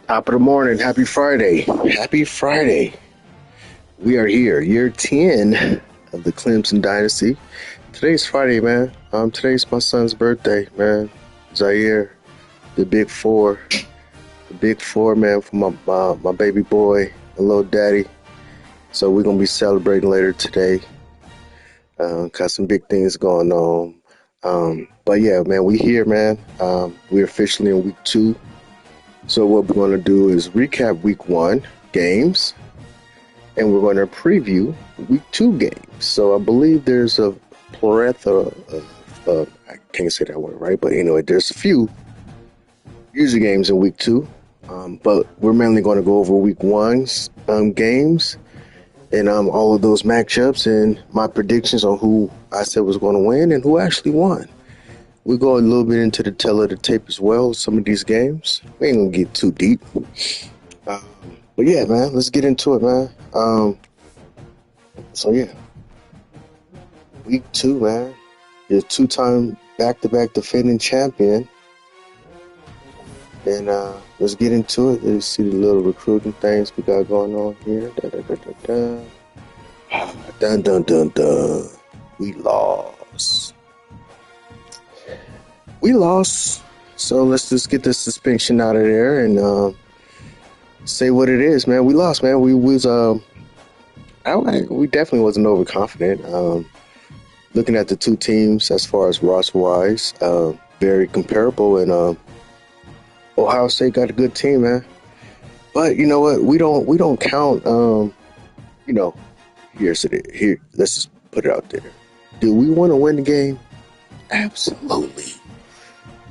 Top of the morning. Happy Friday. Happy Friday. We are here, year 10 of the Clemson Dynasty. Today's Friday, man. Today's my son's birthday, man. Zaire, the big four. The big four, man, for my baby boy, my little daddy. So we're going to be celebrating later today. Got some big things going on. But yeah, man, we here, man. We're officially in week 2. So what we're going to do is recap week 1 games, and we're going to preview week 2 games. So I believe there's a plethora of I can't say that word right, but anyway, there's a few user games in week 2. But we're mainly going to go over week 1's games and all of those matchups and my predictions on who I said was going to win and who actually won. We'll go a little bit into the tail of the tape as well, some of these games. We ain't going to get too deep. But yeah, man, let's get into it, man. So yeah, week 2, man. Your 2-time back-to-back defending champion. And let's get into it. Let's see the little recruiting things we got going on here. Dun, dun, dun, dun. We lost. So let's just get the suspension out of there and say what it is, man. We lost, man. We definitely wasn't overconfident. Looking at the two teams as far as roster-wise, very comparable, and Ohio State got a good team, man. But you know what? We don't count. Here. Let's just put it out there. Do we want to win the game? Absolutely.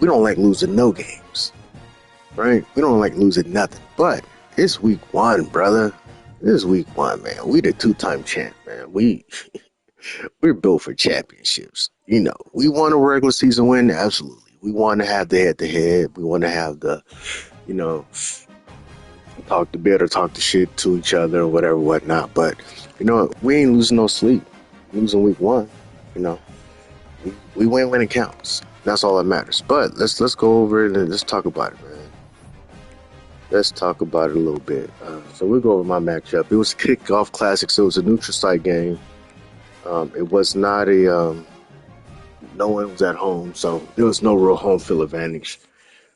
We don't like losing no games, right? We don't like losing nothing. But it's week 1, brother. This is week 1, man. We the 2-time champ, man. We're built for championships. You know, we want a regular season win. Absolutely. We want to have the head-to-head. We want to have the, talk the shit to each other or whatever, whatnot. But, you know, we ain't losing no sleep. Losing week 1, we win when it counts. That's all that matters. But let's go over it and let's talk about it, man. Let's talk about it a little bit. So we'll go over my matchup. It was a kickoff classic, so it was a neutral site game. It was not no one was at home, so there was no real home field advantage,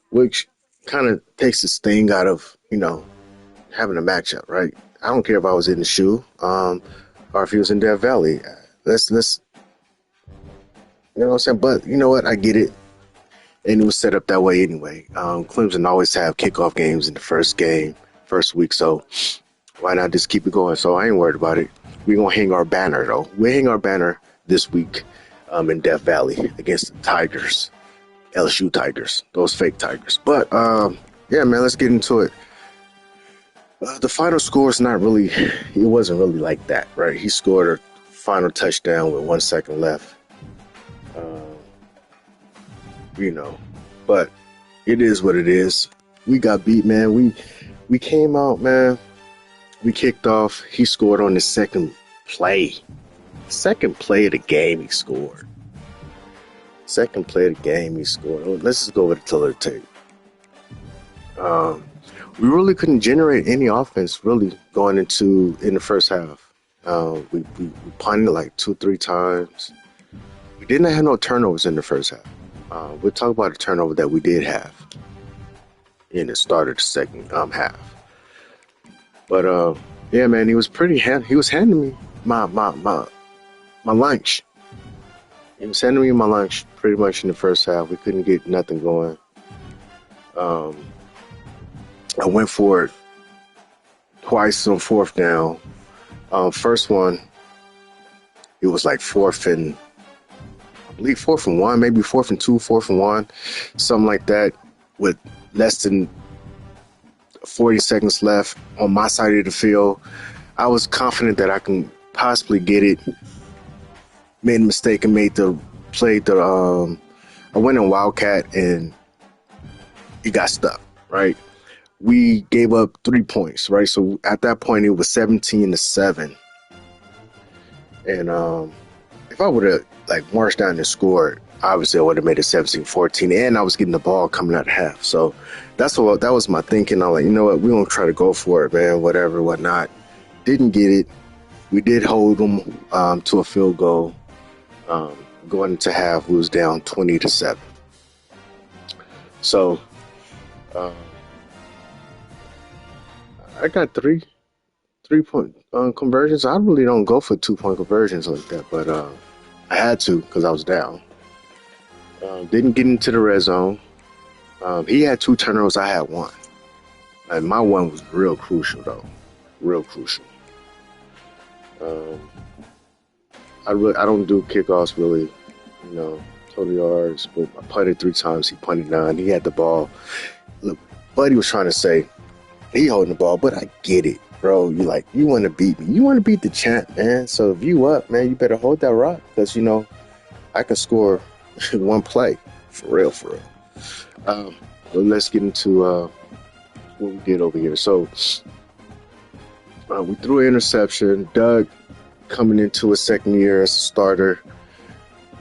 which kind of takes the sting out of, having a matchup, right? I don't care if I was in the shoe, or if he was in Death Valley. Let's you know what I'm saying? But you know what? I get it. And it was set up that way anyway. Clemson always have kickoff games in the first week, so why not just keep it going? So I ain't worried about it. We're going to hang our banner, though. We hang our banner this week in Death Valley against the Tigers, LSU Tigers, those fake Tigers. But, yeah, man, let's get into it. The final score is not really, it wasn't really like that, right? He scored a final touchdown with 1 second left. But it is what it is. We got beat, man. We came out, man. We kicked off. He scored on the second play. Second play of the game, he scored. Second play of the game, he scored. Let's just go over the tail of the tape. We really couldn't generate any offense really going in the first half. We punted like 2-3 times. We didn't have no turnovers in the first half. We'll talk about a turnover that we did have in the start of the second half. But yeah, man, he was handing me my lunch. He was handing me my lunch pretty much in the first half. We couldn't get nothing going. I went for it twice on 4th down. First one, it was like 4th and 1, maybe 4th and 2, 4th and 1, something like that, with less than 40 seconds left on my side of the field. I was confident that I can possibly get it. Made a mistake and I went in Wildcat and it got stuck, right? We gave up 3 points, right? So at that point it was 17-7. And if I would have marched down and scored, obviously I would have made it 17-14, and I was getting the ball coming out of half. So that was my thinking. I'm like, you know what, we gonna try to go for it, man. Whatever, whatnot. Didn't get it. We did hold them to a field goal. Going into half, we was down 20-7. So I got 3-point conversions. I really don't go for 2-point conversions like that, but I had to because I was down. Didn't get into the red zone. He had 2 turnovers. I had 1. And my one was real crucial, though. Real crucial. I don't do kickoffs really, total yards. But I punted 3 times. He punted 9. He had the ball. Look, Buddy was trying to say he holding the ball, but I get it, bro. You want to beat me. You want to beat the champ, man. So if you up, man, you better hold that rock because I can score 1 play for real. But let's get into what we did over here. So we threw an interception. Doug, coming into his second year as a starter,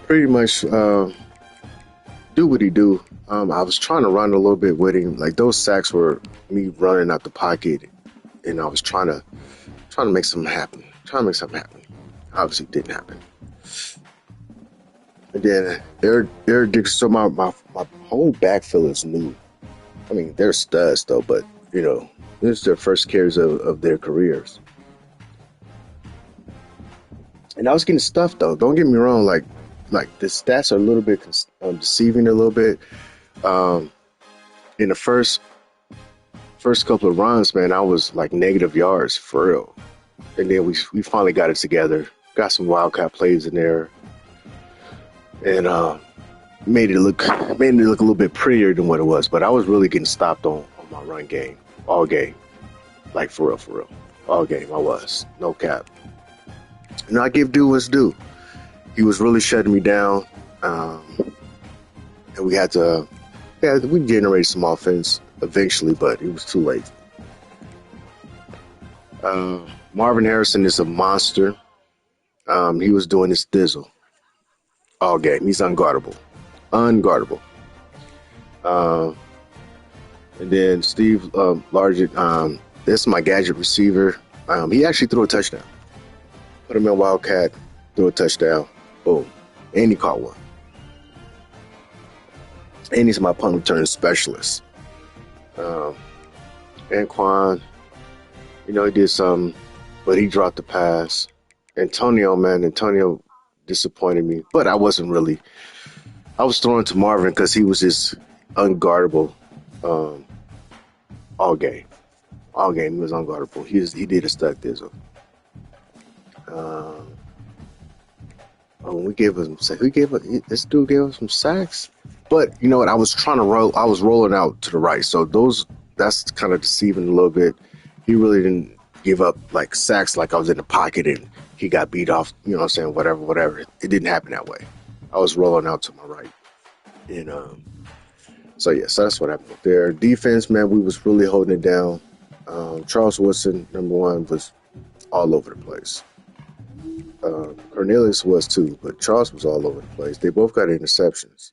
pretty much do what he do. I was trying to run a little bit with him. Like those sacks were me running out the pocket, and I was trying to make something happen. Obviously, it didn't happen. And then Eric Dixon. So my whole backfield is new. I mean, they're studs though, but this is their first carries of their careers. And I was getting stuffed though. Don't get me wrong. Like the stats are a little bit deceiving a little bit. In the first couple of runs, man, I was like negative yards for real. And then we finally got it together. Got some wildcat plays in there, and made it look a little bit prettier than what it was. But I was really getting stopped on my run game all game, like for real, all game. I was no cap. And I give due what's due. He was really shutting me down, and we had to. Yeah, we generated some offense eventually, but it was too late. Marvin Harrison is a monster. He was doing his thizzle all game. He's unguardable. And then Steve Largent, this is my gadget receiver. He actually threw a touchdown. Put him in Wildcat, threw a touchdown. Boom. And he caught one. And he's my punt return specialist. Anquan, he did something, but he dropped the pass. Antonio disappointed me, but I wasn't really. I was throwing to Marvin because he was just unguardable all game. All game, he was unguardable. He did a stud thizzle. This dude gave us some sacks. But you know what? I was trying to roll. I was rolling out to the right, so that's kind of deceiving a little bit. He really didn't give up like sacks, like I was in the pocket and he got beat off. You know what I'm saying? Whatever. It didn't happen that way. I was rolling out to my right, and so that's what happened there. Defense, man, we was really holding it down. Charles Woodson, number 1, was all over the place. Cornelius was too, but Charles was all over the place. They both got interceptions.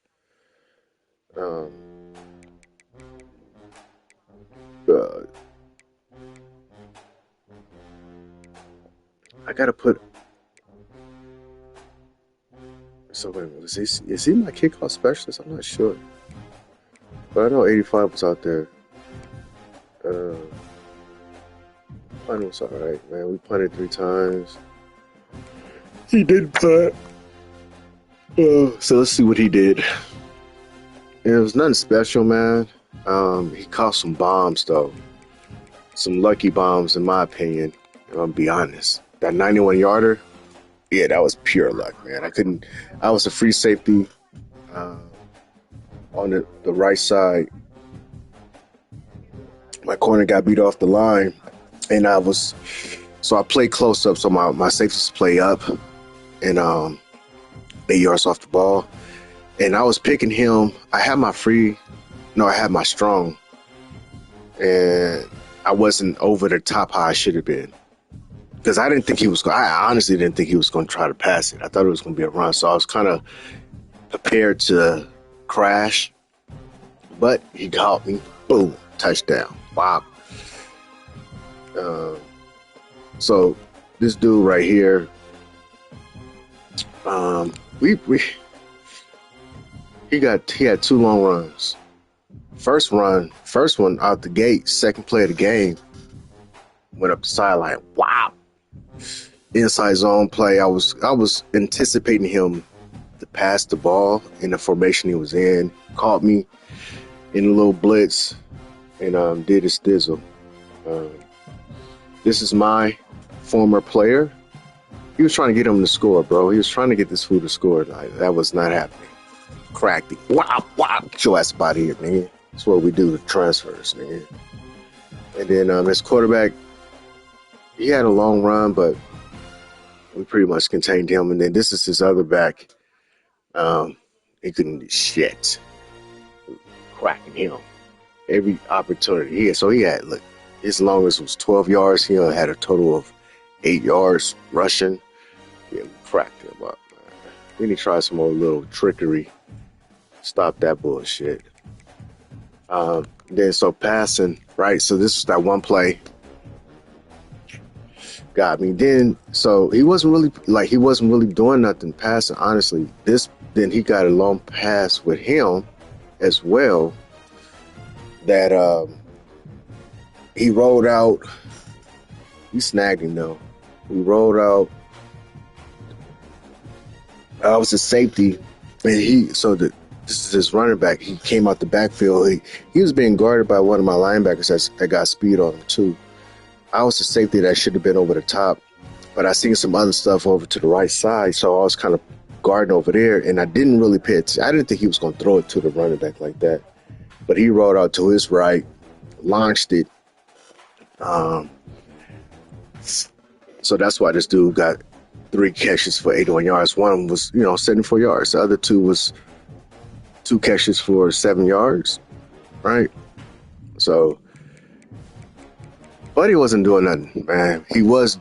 I gotta put. So wait a minute, is he my kickoff specialist? I'm not sure, but I know 85 was out there. Punt was all right, man. We punted 3 times. He did punt. So let's see what he did. It was nothing special, man. He caught some bombs, though. Some lucky bombs, in my opinion. I'm going to be honest. That 91-yarder, yeah, that was pure luck, man. I was a free safety on the right side. My corner got beat off the line, and I played close up, so my safeties play up, and 8 yards off the ball. And I was picking him. I had my strong. And I wasn't over the top how I should have been. Because I honestly didn't think he was going to try to pass it. I thought it was going to be a run. So I was kind of prepared to crash, but he caught me. Boom, touchdown. Wow. So this dude right here, we he had two long runs. First one out the gate, second play of the game, went up the sideline. Wow. Inside zone play. I was anticipating him to pass the ball in the formation he was in. Caught me in a little blitz and did his thizzle. This is my former player. He was trying to get him to score, bro. He was trying to get this fool to score. That was not happening. Cracked it. Wow. Get your ass out of here, man. That's what we do with transfers, man. And then his quarterback, he had a long run, but we pretty much contained him. And then this is his other back. He couldn't do shit. Cracking him every opportunity he had. So he had, look, his longest was 12 yards. He only had a total of 8 yards rushing. Yeah, we cracked him up, man. Then he tried some more little trickery. Stop that bullshit. Then so passing, right? So this was that one play. Got me. Then so he wasn't really doing nothing passing, honestly. Then he got a long pass with him as well that he rolled out. He snagged him though. He rolled out. I was a safety, and this is his running back. He came out the backfield. He was being guarded by one of my linebackers that got speed on him too. I was a safety that should have been over the top, but I seen some other stuff over to the right side, so I was kind of guarding over there, and I didn't really pay attention. I didn't think he was going to throw it to the running back like that, but he rolled out to his right, launched it. So that's why this dude got 3 catches for 81 yards. One was, 74 yards. The other 2 was 2 catches for 7 yards, right? So, but he wasn't doing nothing, man. He was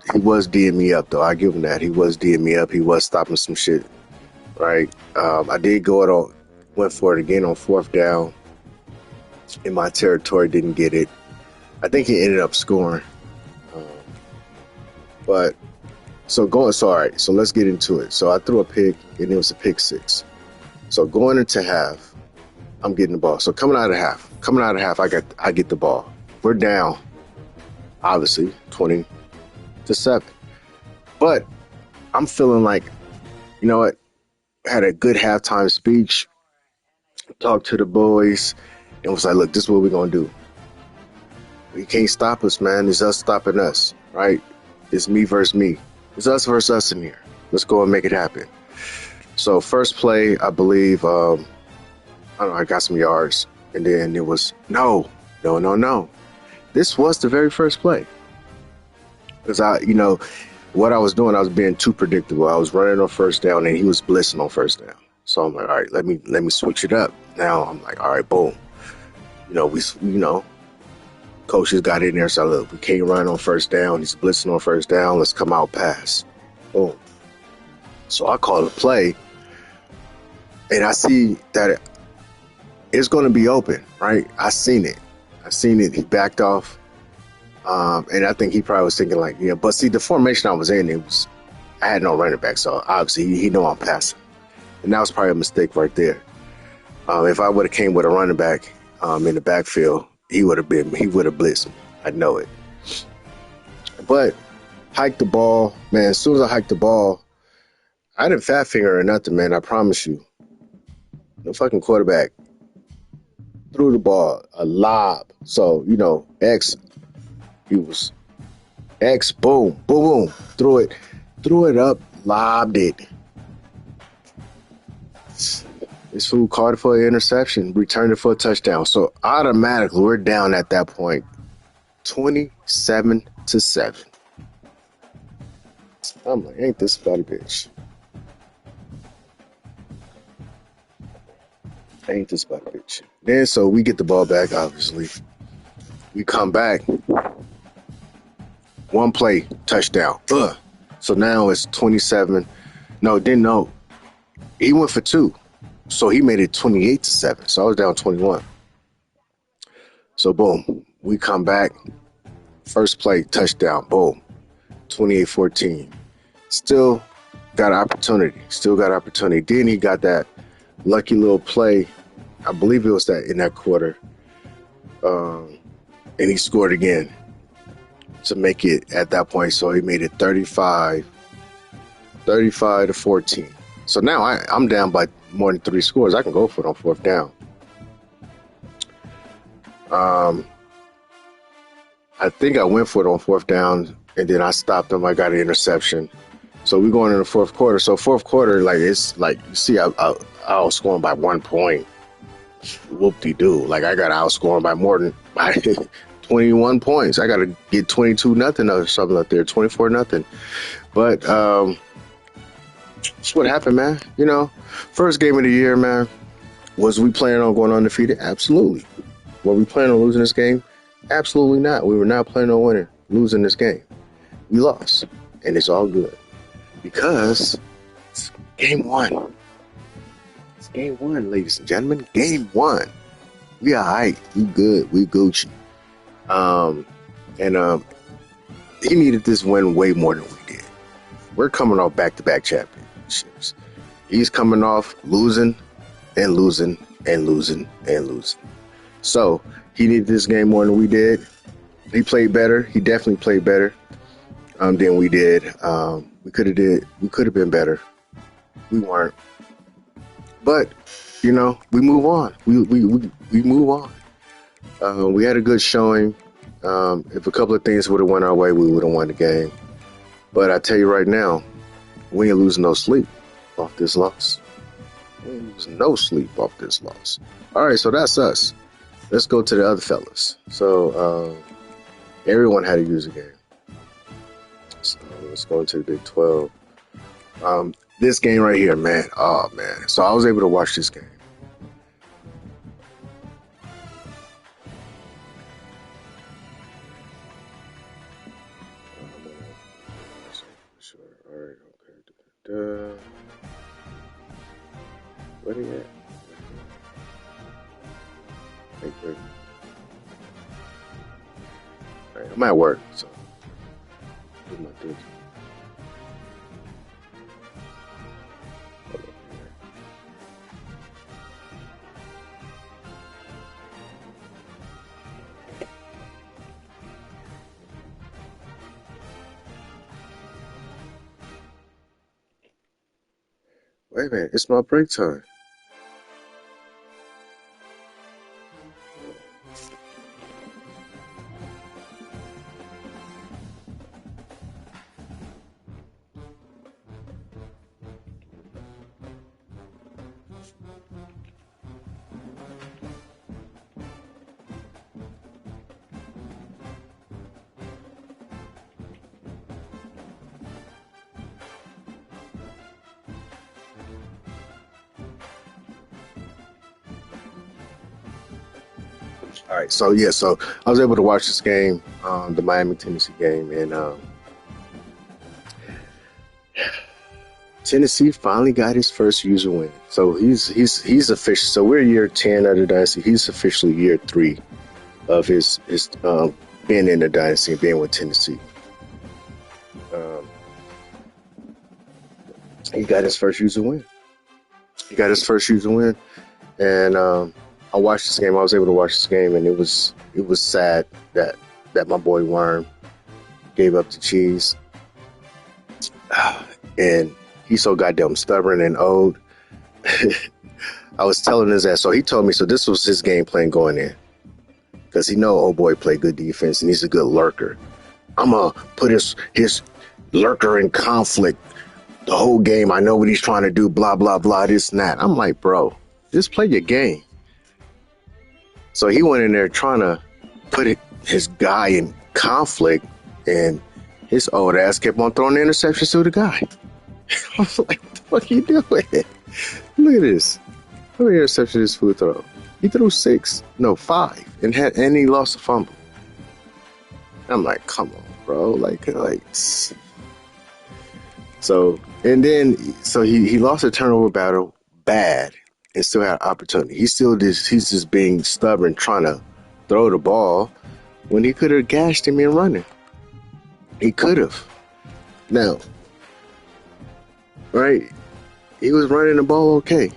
D'ing me up though. I give him that. He was D'ing me up. He was stopping some shit, right? I did went for it again on 4th down in my territory. Didn't get it. I think he ended up scoring. All right. So let's get into it. So I threw a pick, and it was a pick 6. So going into half, I'm getting the ball. So coming out of half, I get the ball. We're down, obviously, 20-7. But I'm feeling like, you know what? I had a good halftime speech, talked to the boys, and was like, look, this is what we're going to do. You can't stop us, man. It's us stopping us, right? It's me versus me. It's us versus us in here. Let's go and make it happen. So first play, I believe, I got some yards. And then it was, no. This was the very first play. Because what I was doing, I was being too predictable. I was running on 1st down, and he was blitzing on 1st down. So I'm like, all right, let me switch it up. Now I'm like, all right, boom. Coaches got in there, so look, we can't run on 1st down. He's blitzing on 1st down. Let's come out pass. Boom. So I call a play, and I see that it's going to be open, right? I seen it. He backed off, and I think he probably was thinking like, yeah. But see, the formation I was in, I had no running back, so obviously he know I'm passing, and that was probably a mistake right there. If I would have came with a running back in the backfield, he would have blitzed me. I know it. But hiked the ball, man. As soon as I hiked the ball, I didn't fat finger or nothing, man. I promise you. The fucking quarterback threw the ball, a lob. So, X, boom, threw it up, lobbed it. This fool caught it for an interception, returned it for a touchdown. So automatically, we're down at that point, 27-7. I'm like, ain't this about a bitch? Then so we get the ball back, obviously. We come back. One play, touchdown. So now it's 27. No, didn't know. He went for 2. So he made it 28-7. So I was down 21. So boom, we come back. First play, touchdown, boom, 28-14. Still got opportunity. Then he got that lucky little play. I believe it was that in that quarter. And he scored again to make it at that point. So he made it 35-14. So now I'm down by more than 3 scores. I can go for it on fourth down. I think I went for it on fourth down, and then I stopped him. I got an interception. So we're going in the fourth quarter. So fourth quarter, like it's like you see, I was scoring by 1 point. Whoop-de-doo. Like I got outscored by more than 21 points. I got to get 22-0 or something up there, 24-0. But that's what happened, man. You know, first game of the year, man. Was we planning on going undefeated? Absolutely. Were we planning on losing this game? Absolutely not. We were not planning on losing this game. We lost, and it's all good because it's game one. It's game one, ladies and gentlemen. Game one. We all right. We good. We Gucci. He needed this win way more than we did. We're coming off back-to-back championships. He's coming off losing and losing and losing and losing. So he needed this game more than we did. He played better. He definitely played better than we did. We could have been better. We weren't. But you know, we move on. We move on. We had a good showing. If a couple of things would have went our way, we would have won the game. But I tell you right now, we ain't losing no sleep off this loss. We ain't losing no sleep off this loss. All right, so that's us. Let's go to the other fellas. So everyone had to use a game. So let's go into the Big 12. This game right here, man. Oh, man. So I was able to watch this game. Sure. All right. Okay. Where are you at? All right, I'm at work, so do my thing. Wait a minute, it's my break time. All right, so I was able to watch this game, the Miami-Tennessee game, and Tennessee finally got his first user win. So he's official. So we're year 10 of the Dynasty. He's officially year 3 of his being in the Dynasty and being with Tennessee. He got his first user win. And I watched this game. I was able to watch this game, and it was sad that my boy Worm gave up the cheese, and he's so goddamn stubborn and old. I was telling his ass. So he told me. So this was his game plan going in, because he know old boy play good defense and he's a good lurker. I'm gonna put his lurker in conflict the whole game. I know what he's trying to do. Blah blah blah. This and that. I'm like, bro, just play your game. So he went in there trying to put his guy in conflict, and his old ass kept on throwing the interceptions to the guy. I was like, what the fuck are you doing? Look at this. How many interceptions did this fool throw? He threw 5, and he lost a fumble. I'm like, come on, bro. Like. So he lost a turnover battle bad, and still had opportunity. He's just being stubborn, trying to throw the ball when he could have gashed him in running. He could have. Now, right? He was running the ball okay.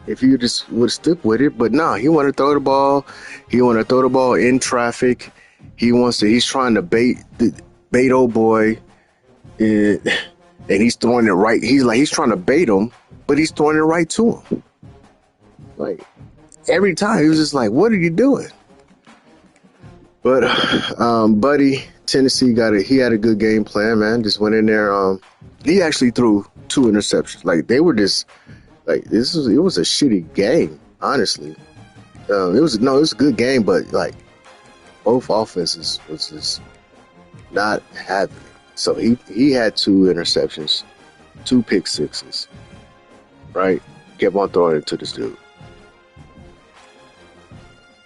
If you just would stick with it, but nah, he want to throw the ball. He want to throw the ball in traffic. He's trying to bait old boy, and he's throwing it right. He's trying to bait him, but he's throwing it right to him. Like every time, he was just like, "What are you doing?" But Buddy, Tennessee he had a good game plan, man. Just went in there. He actually threw 2 interceptions. Like they were just like it was a shitty game, honestly. It was a good game, but like both offenses was just not having it. So he had 2 interceptions, 2 pick sixes, right? Kept on throwing it to this dude.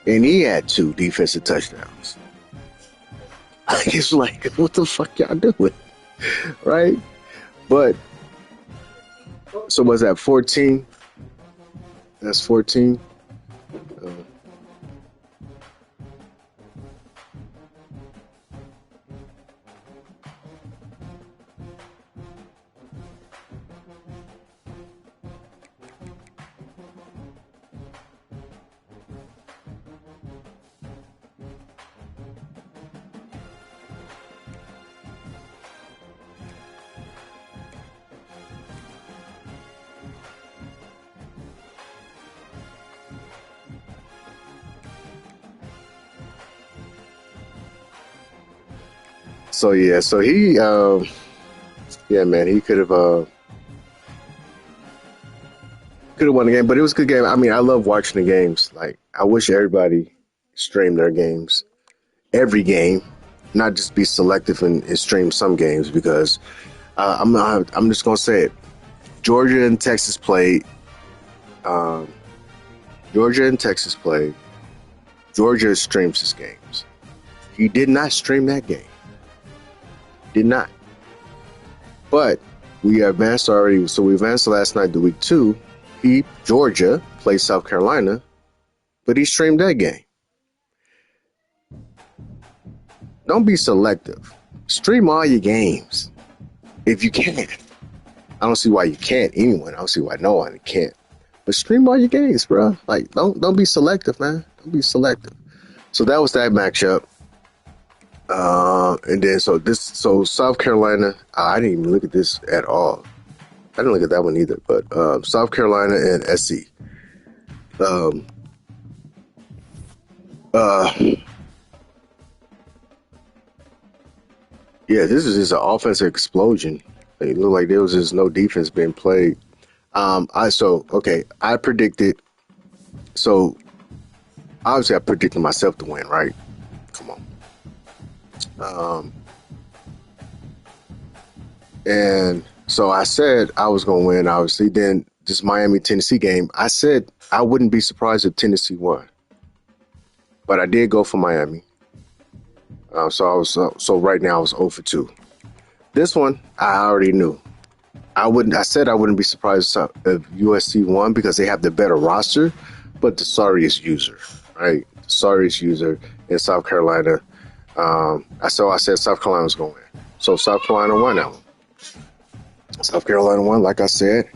And he had 2 defensive touchdowns. It's like, what the fuck y'all doing? Right? But, so was that 14? That's 14. So yeah, so he, yeah, man, he could have won the game, but it was a good game. I mean, I love watching the games. Like, I wish everybody streamed their games, every game, not just be selective and stream some games because I'm just gonna say it. Georgia and Texas played. Georgia and Texas played. Georgia streams his games. He did not stream that game. Did not. But we advanced already. So we advanced last night to week 2. Georgia played South Carolina, but he streamed that game. Don't be selective. Stream all your games if you can. I don't see why you can't. Anyone. I don't see why no one can't. But stream all your games, bro. Like don't be selective, man. Don't be selective. So that was that matchup. And then so South Carolina, I didn't even look at this at all. I didn't look at that one either, but South Carolina and SC. Yeah, this is just an offensive explosion. It looked like there was just no defense being played. I predicted. So obviously I predicted myself to win, right? Come on. And so I said I was going to win, obviously. Then this Miami-Tennessee game, I said I wouldn't be surprised if Tennessee won. But I did go for Miami. So right now I was 0 for 2. This one, I already knew. I said I wouldn't be surprised if USC won because they have the better roster, but the sorriest user, right? Sorriest user in South Carolina. I said South Carolina was going to win. So South Carolina won that one. South Carolina won, like I said.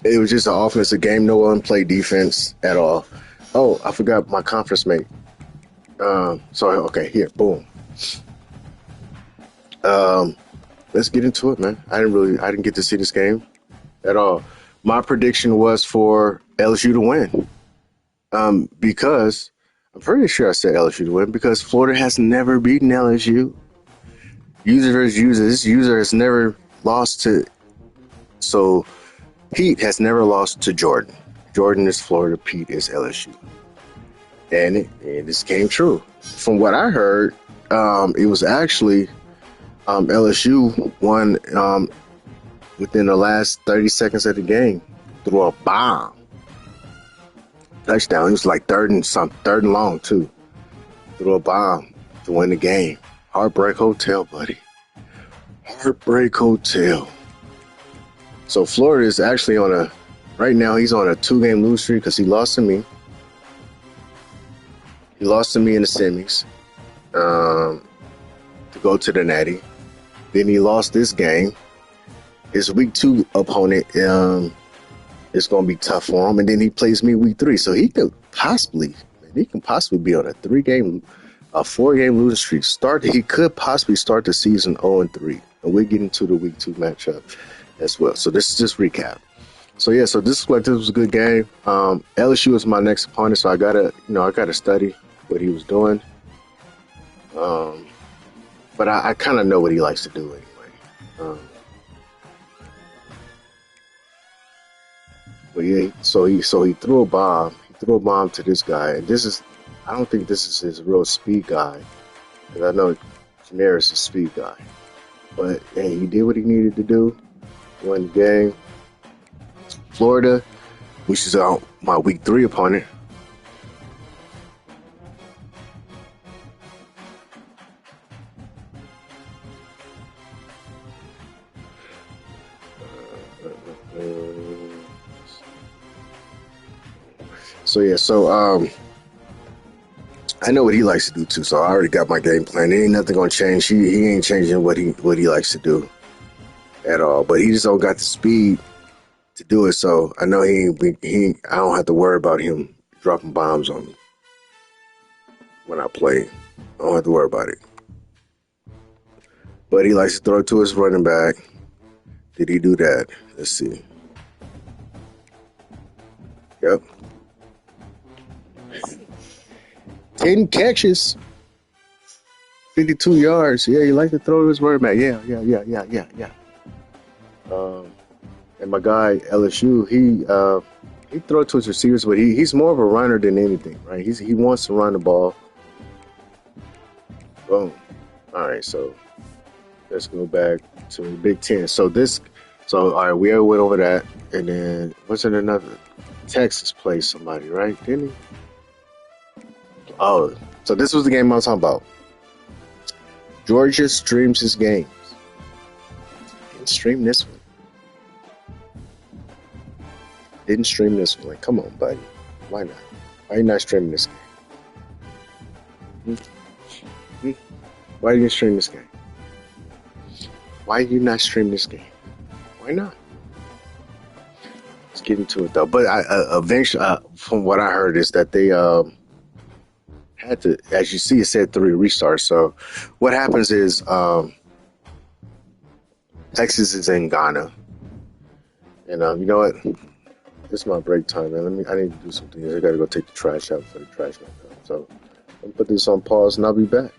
It was just an offensive game. No one played defense at all. Oh, I forgot my conference mate. Here, boom. Let's get into it, man. I didn't get to see this game at all. My prediction was for LSU to win. Because I'm pretty sure I said LSU to win because Florida has never beaten LSU. User versus user. This user has never lost to. So Pete has never lost to Jordan. Jordan is Florida. Pete is LSU. And this came true. From what I heard, it was actually LSU won within the last 30 seconds of the game through a bomb. Touchdown. It was like third and long, too. Threw a bomb to win the game. Heartbreak Hotel, buddy. Heartbreak Hotel. So Florida is actually on a right now. He's on a 2-game lose streak because he lost to me. He lost to me in the semis to go to the Natty. Then he lost this game. His week 2 opponent is going to be tough for him, and then he plays me week 3. So he can possibly be on a 4-game losing streak. He could possibly start the season 0-3, and we'll get into the week 2 matchup as well. So this is just recap. So yeah, so this was a good game. LSU is my next opponent, so I gotta study what he was doing. But I kind of know what he likes to do anyway. But yeah, so he threw a bomb. He threw a bomb to this guy, and I don't think this is his real speed guy, because I know Janaris is a speed guy. But hey, he did what he needed to do. Won the game. Florida, which is my week 3 opponent. So yeah, I know what he likes to do too. So I already got my game plan. There ain't nothing gonna change. He ain't changing what he likes to do at all. But he just don't got the speed to do it. So I know I don't have to worry about him dropping bombs on me when I play. I don't have to worry about it. But he likes to throw it to his running back. Did he do that? Let's see. Yep. 10 catches, 52 yards. Yeah, he likes to throw to his running back. Yeah. And my guy LSU, he throw it to his receivers, but he's more of a runner than anything, right? He wants to run the ball. Boom. All right, so let's go back to the Big Ten. So all right, we already went over that, and then what's in another? Texas played somebody, right? Didn't he? Oh, so this was the game I was talking about. Georgia streams his games. Didn't stream this one. Didn't stream this one. Like, come on, buddy. Why not? Why are you not streaming this game? Why are you streaming this game? Why are you not streaming this game? Why not? Let's get into it though. But eventually, from what I heard, is that they had to, as you see, it said 3 restarts. So what happens is Texas is in Ghana, and you know what? It's my break time, man. I need to do some things. I gotta go take the trash out for the trash man. So I'm gonna put this on pause, and I'll be back.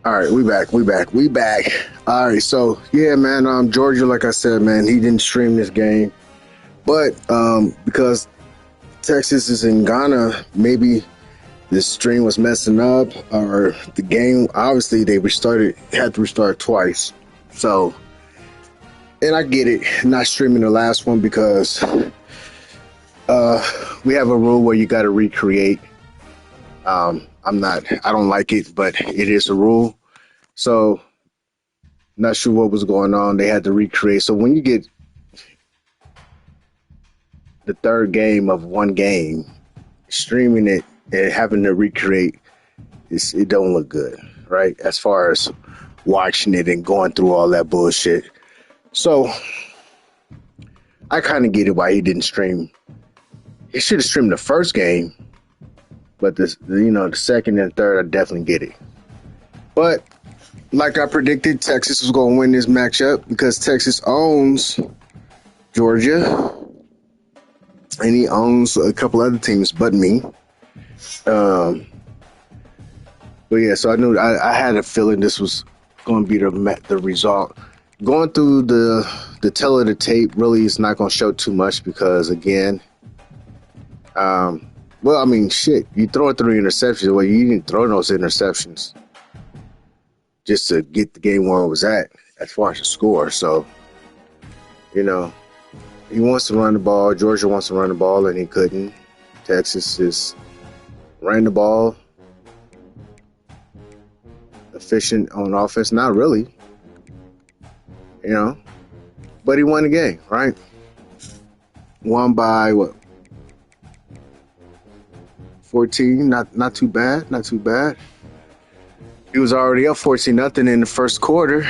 All right, we back. All right, so yeah, man. Georgia, like I said, man, he didn't stream this game, but because Texas is in Ghana, maybe the stream was messing up, or the game. Obviously, had to restart twice. So, and I get it, not streaming the last one because we have a rule where you got to recreate. I don't like it, but it is a rule. So, not sure what was going on. They had to recreate. So when you get the third game of one game, streaming it and having to recreate, it don't look good, right? As far as watching it and going through all that bullshit. So I kind of get it why he didn't stream. He should have streamed the first game, but the second and third, I definitely get it. But like I predicted, Texas was going to win this matchup because Texas owns Georgia, and he owns a couple other teams but me. But yeah, so I had a feeling this was going to be the result. Going through the tail of the tape really is not going to show too much because, again, well, I mean, shit, you throw 3 interceptions. Well, you didn't throw those interceptions just to get the game where it was at as far as the score. So, he wants to run the ball. Georgia wants to run the ball, and he couldn't. Texas just ran the ball. Efficient on offense. Not really. But he won the game, right? Won by, 14? Not too bad. Not too bad. He was already up 14-0 in the first quarter.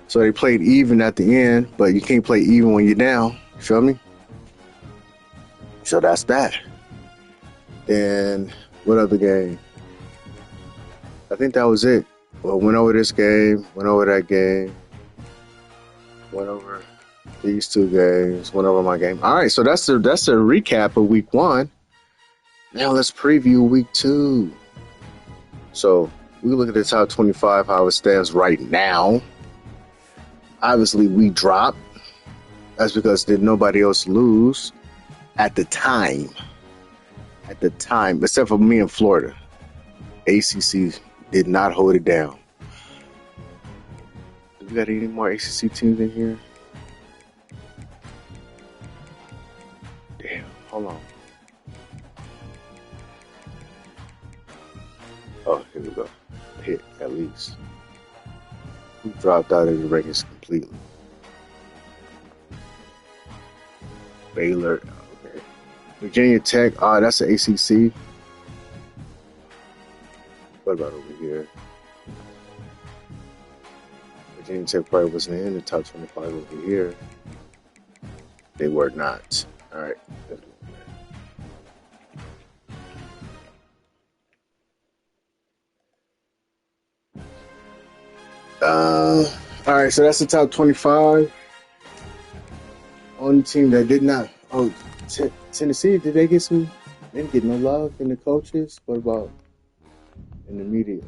So they played even at the end, but you can't play even when you're down. You feel me? So that's that. And what other game? I think that was it. Well, went over this game, went over that game, went over these 2 games, went over my game. All right, so that's a recap of week 1. Now let's preview week 2. So we look at the top 25, how it stands right now. Obviously, we dropped. That's because did nobody else lose at the time. At the time, except for me in Florida. ACC did not hold it down. Do we got any more ACC teams in here? Damn, hold on. Oh, here we go. Hit, at least. We dropped out of the rankings completely. Baylor, okay. Virginia Tech, that's an ACC. What about over here? Virginia Tech probably wasn't in the top 25 over here. They were not. All right. All right, so that's the top 25. Only team that did not. Oh, Tennessee, did they get some? They didn't get no love in the coaches. What about in the media?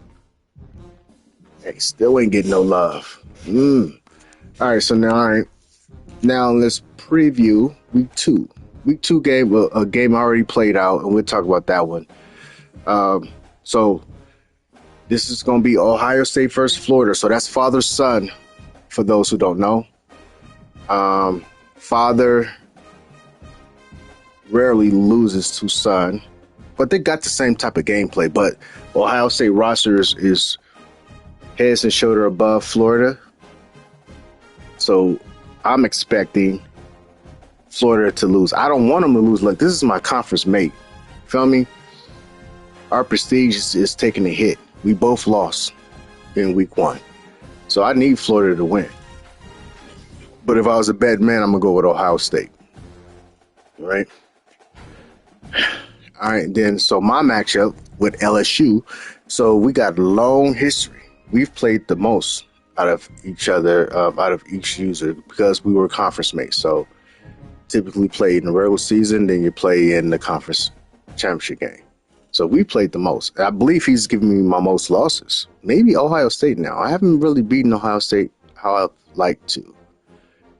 They still ain't getting no love. All right, so now let's preview week 2. Week 2 game, a game already played out, and we'll talk about that one. So this is going to be Ohio State versus Florida. So that's father-son, for those who don't know. Father rarely loses to son, but they got the same type of gameplay. But Ohio State roster is heads and shoulder above Florida. So I'm expecting Florida to lose. I don't want them to lose. Look, this is my conference mate. Feel me? Our prestige is taking a hit. We both lost in week 1. So I need Florida to win. But if I was a bad man, I'm going to go with Ohio State. All right? All right, then, so my matchup with LSU. So we got long history. We've played the most out of each other, out of each user, because we were conference mates. So typically played in the regular season, then you play in the conference championship game. So we played the most. I believe he's giving me my most losses. Maybe Ohio State now. I haven't really beaten Ohio State how I like to,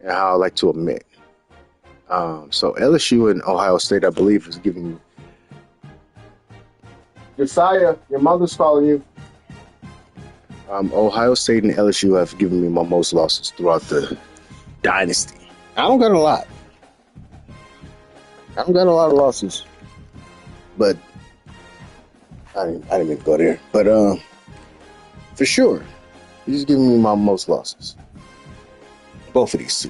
and how I like to admit. So LSU and Ohio State, I believe, is giving me. Josiah, your mother's calling you. Ohio State and LSU have given me my most losses throughout the Dynasty. I don't got a lot. I don't got a lot of losses, but I didn't mean to go there. But for sure, he's giving me my most losses. Both of these two.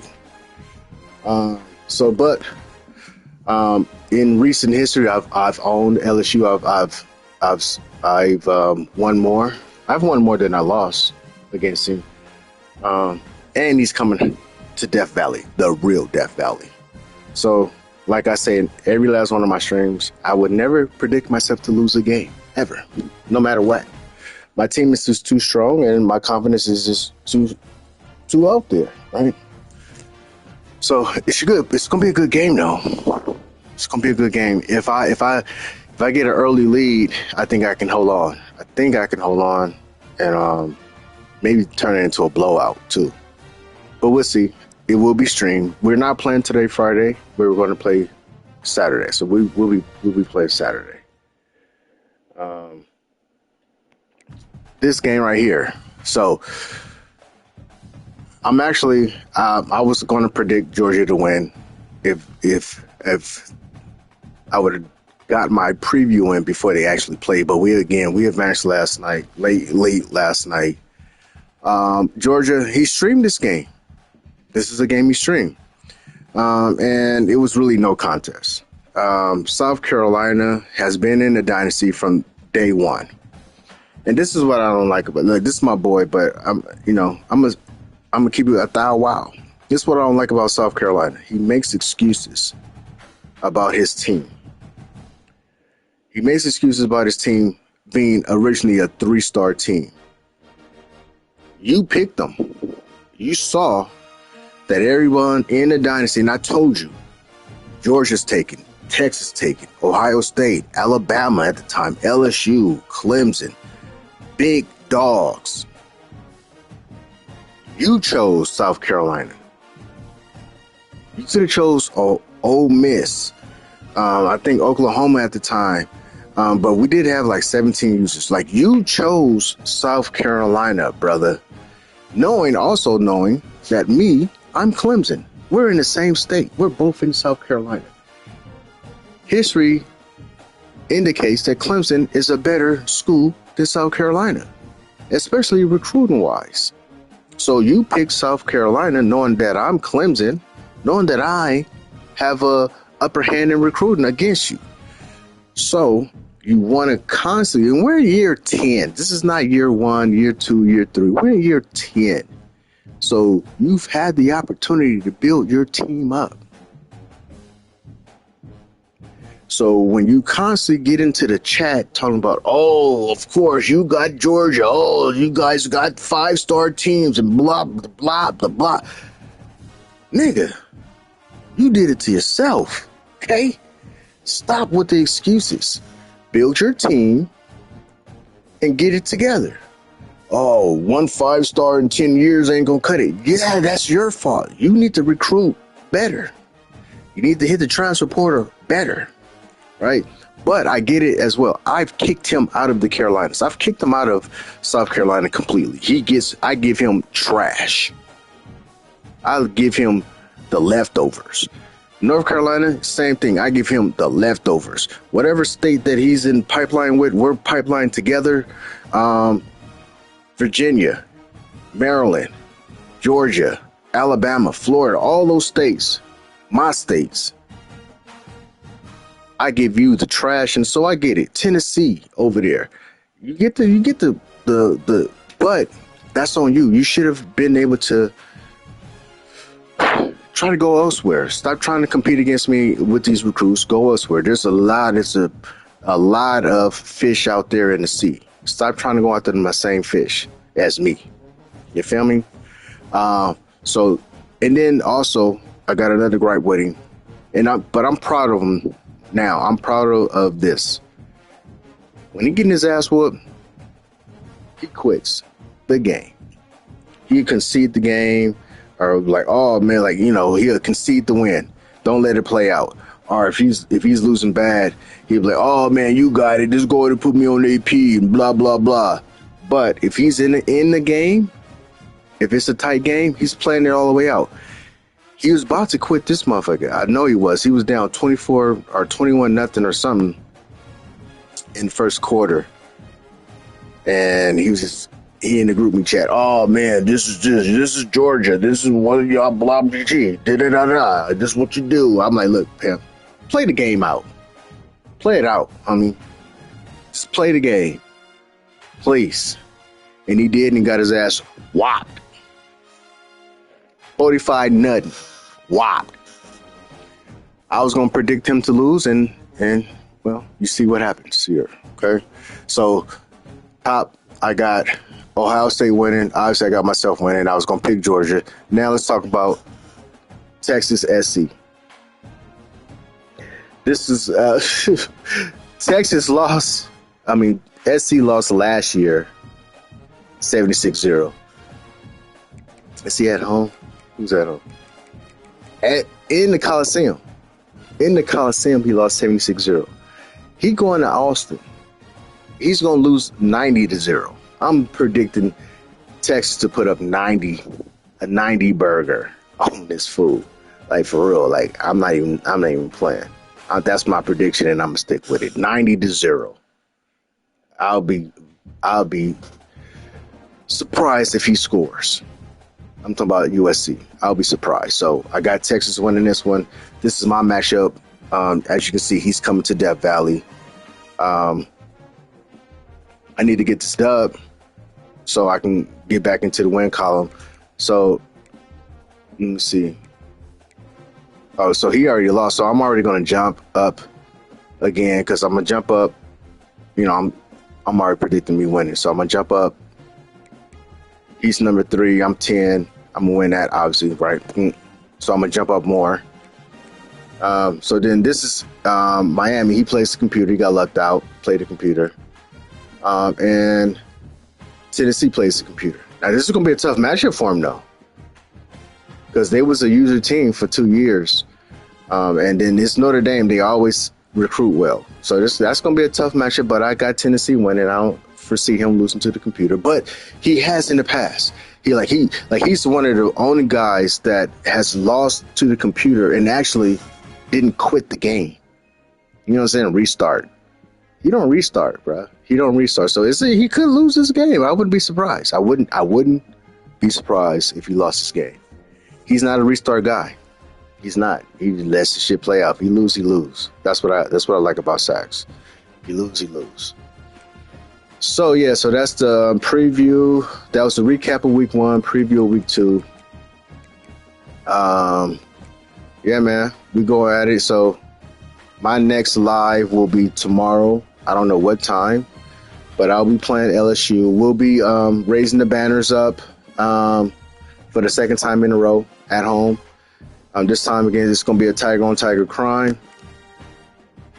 In recent history, I've owned LSU. I've won more. I've won more than I lost against him. And he's coming to Death Valley, the real Death Valley. So, like I say in every last one of my streams, I would never predict myself to lose a game, ever, no matter what. My team is just too strong, and my confidence is just too out there, right? So it's good. It's gonna be a good game, though. It's gonna be a good game. If I get an early lead, I think I can hold on. And maybe turn it into a blowout too. But we'll see. It will be streamed. We're not playing today, Friday. We're going to play Saturday. So we'll be playing Saturday. This game right here. So I'm actually I was going to predict Georgia to win if I would have got my preview in before they actually played, but we advanced last night, late last night. Georgia, he streamed this game. This is a game he streamed. And it was really no contest. South Carolina has been in the Dynasty from day one. And this is what I don't like about it. Look, this is my boy, but I'm gonna keep it 1,000 wow. This is what I don't like about South Carolina. He makes excuses about his team. He makes excuses about his team being originally a 3-star team. You picked them. You saw that everyone in the Dynasty, and I told you, Georgia's taken, Texas taken, Ohio State, Alabama at the time, LSU, Clemson, big dogs. You chose South Carolina. You could have chose Ole Miss. I think Oklahoma at the time. But we did have like 17 users. Like, you chose South Carolina, brother. Knowing that I'm Clemson. We're in the same state. We're both in South Carolina. History indicates that Clemson is a better school than South Carolina, especially recruiting wise. So you picked South Carolina knowing that I'm Clemson, knowing that I have a upper hand in recruiting against you. So you want to constantly, and we're in year 10. This is not year 1, year 2, year 3. We're in year 10. So you've had the opportunity to build your team up. So when you constantly get into the chat talking about, oh, of course, you got Georgia. Oh, you guys got 5-star teams and blah, blah, blah, blah, blah. Nigga, you did it to yourself, okay? Stop with the excuses. Build your team and get it together. Oh, 1 5-star in 10 years ain't gonna cut it. Yeah, that's your fault. You need to recruit better. You need to hit the transfer portal better, right? But I get it as well. I've kicked him out of the Carolinas. I've kicked him out of South Carolina completely. I give him trash. I'll give him the leftovers. North Carolina, same thing. I give him the leftovers. Whatever state that he's in pipeline with, we're pipeline together. Virginia, Maryland, Georgia, Alabama, Florida, all those states, my states. I give you the trash, and so I get it. Tennessee over there. You get the but that's on you. You should have been able to try to go elsewhere. Stop trying to compete against me with these recruits. Go elsewhere. There's a lot of fish out there in the sea. Stop trying to go after the same fish as me. You feel me? So, and then also, I got another gripe with him, but I'm proud of him now. I'm proud of this. When he getting his ass whooped, he quits the game. He concede the game, or like, oh man, like, you know, he'll concede the win. Don't let it play out. Or if he's losing bad, he'll be like, oh man, you got it. Just go ahead and put me on AP and blah blah blah. But if he's in the game, if it's a tight game, he's playing it all the way out. He was about to quit this motherfucker. I know he was. He was down 24 or 21 nothing or something in the first quarter, and he in the group me chat. Oh man, this is Georgia. This is one of y'all blah blah blah. Da. This is what you do. I'm like, look, pimp, play the game out. Play it out. I mean, just play the game, please. And he did, and he got his ass whopped. 45 nothing, whopped. I was gonna predict him to lose, and well, you see what happens here. Okay, so top, I got Ohio State winning. Obviously, I got myself winning. I was going to pick Georgia. Now let's talk about Texas SC. This is Texas lost. I mean, SC lost last year, 76-0. Is he at home? Who's at home? In the Coliseum. In the Coliseum, he lost 76-0. He going to Austin. He's going to lose 90-0. I'm predicting Texas to put up a 90 burger on this food. Like, for real. Like, I'm not even playing. That's my prediction, and I'm gonna stick with it. 90-0. I'll be surprised if he scores. I'm talking about USC. I'll be surprised. So I got Texas winning this one. This is my matchup. As you can see, he's coming to Death Valley. I need to get this dub so I can get back into the win column. So let me see. Oh, so he already lost. So I'm already going to jump up again because I'm going to jump up. You know, I'm already predicting me winning. So I'm going to jump up. He's number 3. I'm 10. I'm going to win that, obviously, right? So I'm going to jump up more. So then this is Miami. He plays the computer. He got left out. Played the computer. And Tennessee plays the computer. Now, this is going to be a tough matchup for him, though. Because they was a user team for 2 years. And then this Notre Dame, they always recruit well. So that's going to be a tough matchup, but I got Tennessee winning. I don't foresee him losing to the computer, but he has in the past. He's one of the only guys that has lost to the computer and actually didn't quit the game. You know what I'm saying? Restart. He don't restart, bro. He don't restart. So he could lose this game. I wouldn't be surprised. I wouldn't be surprised if he lost this game. He's not a restart guy. He's not. He lets the shit play out. If he lose, he lose. That's what I like about Sachs. He lose. So yeah, so that's the preview. That was the recap of week 1, preview of week 2. Yeah, man, we go at it. So my next live will be tomorrow. I don't know what time, but I'll be playing LSU. We'll be raising the banners up for the second time in a row at home. This time again, it's gonna be a Tiger on Tiger crime.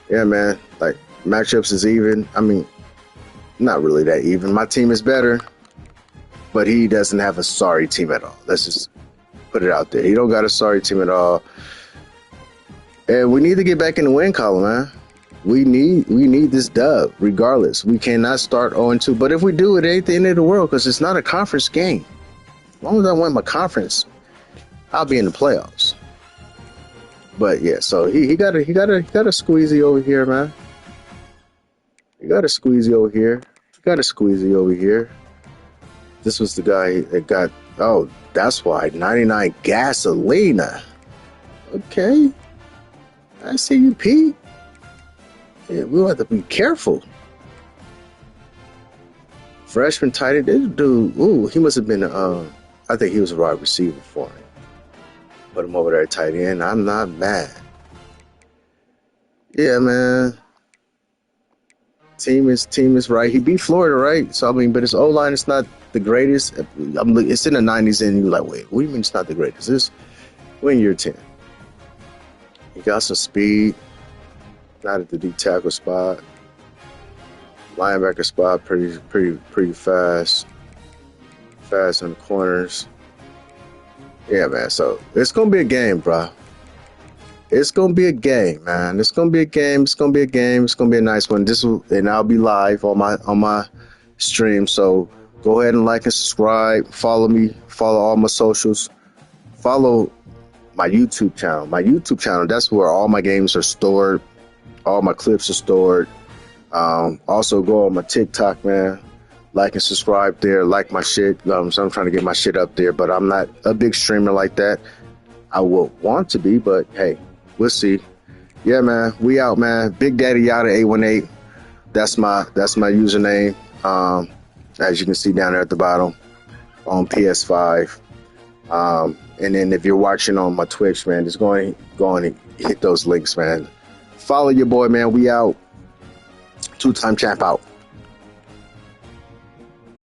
Yeah, man. Like, matchups is even. I mean, not really that even. My team is better, but he doesn't have a sorry team at all. Let's just put it out there. He don't got a sorry team at all. And we need to get back in the win column, man. We need this dub, regardless. We cannot start 0-2. But if we do, it ain't the end of the world because it's not a conference game. As long as I win my conference, I'll be in the playoffs. But yeah, so he got a squeezy over here, man. He got a squeezy over here. This was the guy that got. Oh, that's why 99 gasolina. Okay, I see you, Pete. Yeah, we'll have to be careful. Freshman tight end, this dude. Ooh, he must have been. I think he was a wide receiver for him. Put him over there at tight end. I'm not mad. Yeah, man. Team is right. He beat Florida, right? So I mean, but his O-line is not the greatest. It's in the 90s, and you're like, wait, what do you mean it's not the greatest? We're in year 10. He got some speed. Not at the deep tackle spot. Linebacker spot pretty fast. Fast in the corners. Yeah, man. So it's gonna be a game, bro. It's gonna be a game, man. It's gonna be a game. It's gonna be a game. It's gonna be a nice one. And I'll be live on my stream. So go ahead and like and subscribe. Follow me. Follow all my socials. Follow my YouTube channel. My YouTube channel. That's where all my games are stored. All my clips are stored. Also go on my TikTok, man. Like and subscribe there. Like my shit. So I'm trying to get my shit up there, but I'm not a big streamer like that. I will want to be, but hey, we'll see. Yeah, man. We out, man. Big Daddy Yada 818. That's my username. As you can see down there at the bottom on PS5. And then if you're watching on my Twitch, man, just go and hit those links, man. Follow your boy, man. We out. Two-time champ out.